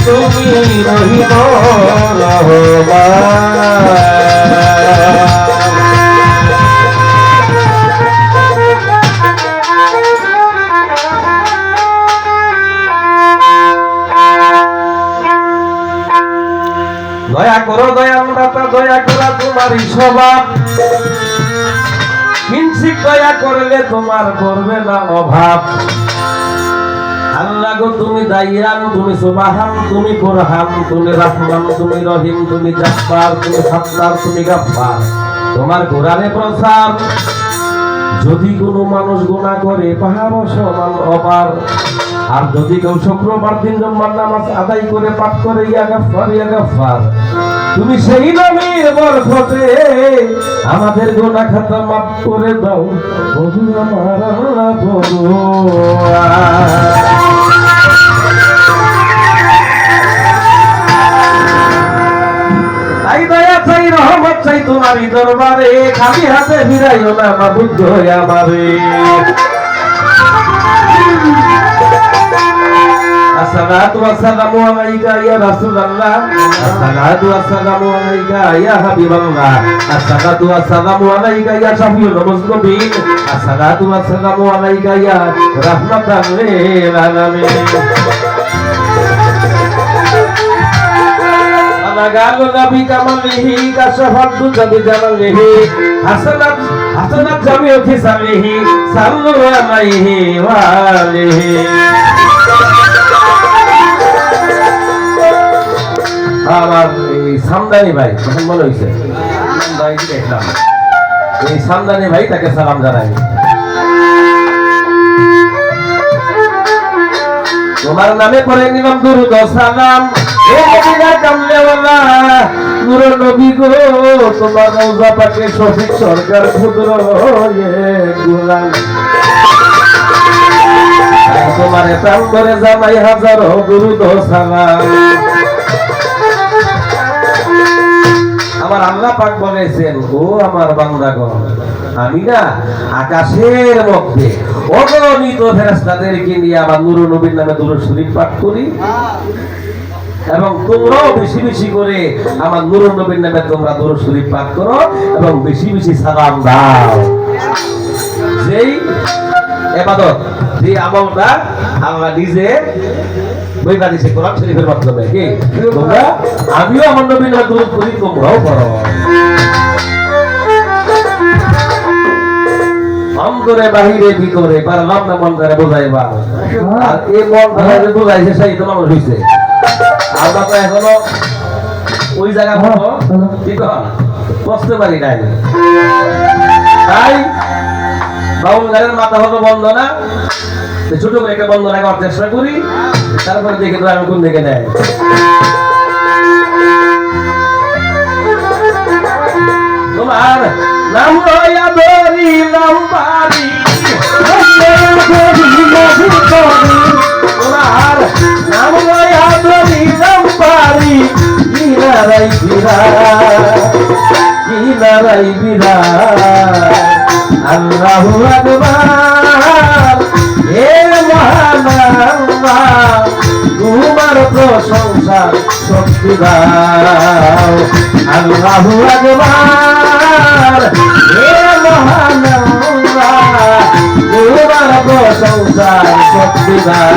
তুমি রহিম দয়া করো দয়াল দাতা, দয়া করা তোমারই স্বভাব, কিঞ্চিত দয়া করলে তোমার করবে না অভাব। আল্লাহ গো তুমি দাইয়ান, তুমি সুবহান, তুমি বুরহান, তুমি রহমান, তুমি রহিম, তুমি জব্বার, তুমি সত্তার, তুমি গফফার। তোমার কোরআনে প্রচার, যদি কোনো মানুষ গুনাহ করে পাহাড় সমান অপার, আর যদি কেউ শুক্রবার দিন জুম্মার নামাজ আদায় করে পাঠ করে ইয়া গফফার ইয়া গফফার, তুমি সেই নামের বরকতে আমাদের গুনাহ খাতা মাফ করে দাও ওগো আমার আল্লাহ ভগবান। তাই দয়া চাই রহমত চাই তোমারই দরবারে, খালি হাতে ফিরাইও না মাবুদ গো আমারে। আসসালাতু ওয়াসসালামু আলাইকা ইয়া রাসূলুল্লাহ, আসসালাতু ওয়াসসালামু আলাইকা ইয়া হাবিবাল্লাহ, আসসালাতু ওয়াসসালামু আলাইকা ইয়া শাফিউল মুজনিবিন, আসসালাতু ওয়াসসালামু আলাইকা ইয়া রাহমাতাল লিল আলামিন। গালো নবী কামালিহি কাশফাত দুজাবি জামালিহি, হাসানাত হাসানাত জামিউ ফিসালিহি, সাল্লু আলাইহি ওয়া আলিহি। আমার এই সামদানি ভাই তখন মনে হয়েছে দেখলাম, এই সামদানি ভাই তাকে সালাম জানাই। তোমার নামে পড়ে নিলাম দুরূদ ও সালাম, হে মদিনা কামলেওয়ালা নূর নবী গো, তোমার রওজা পাকে শফিক সরকার ক্ষুদ্র গোলাম। তোমার প্রাণ করে জানাই হাজারো দুরূদ ও সালাম। আমার আল্লাহ পাক বলেছেন, ও আমার বান্দাগণ, আমি না আকাশের মধ্যে অগণিত ফেরেশতাদেরকে নিয়ে আমার নূর নবীর নামে দুরূদ শরীফ পাঠ করি, এবং তোমরাও বেশি বেশি করে আমার নূর নবীর নামে তোমরা দুরূদ শরীফ পাঠ করো এবং বেশি বেশি সালাম দাও। যেই ইবাদত, যে আমলটা আল্লাহ নিজে বইবা দিয়েছে কোরআন শরীফের মাধ্যমে, কি তোমরা আমিও আমার নবীর নামে দুরূদ করি, তোমরাও করো। অন্তরে বাহিরে ভিতরে পারলাম না মন করে বোঝাইবা, আর এই মন ধরে বোঝাইছে সেই তো মানুষ হইছে। আমরা তো এখনো ওই জায়গা মতো কি বসতে পারি নাই, তাই বাউল গানের মাথা হতো বন্ধ না, ছোট করে একটা বন্ধ রাখার চেষ্টা করি, তারপরে দেখে তো আমি কোন দিকে নেয়। তোমার নাম লইয়া ধরিলাম বাড়ি, তোমার নাম লইয়া ধরিলাম বাড়ি, কিনারাই বিরা আল্লাহু আকবার। হে মহান আল্লাহ, তোমার প্রশংসা শক্তি দাও, আল্লাহু আকবার। হে মহান আল্লাহ, তোমার প্রশংসা শক্তি দাও।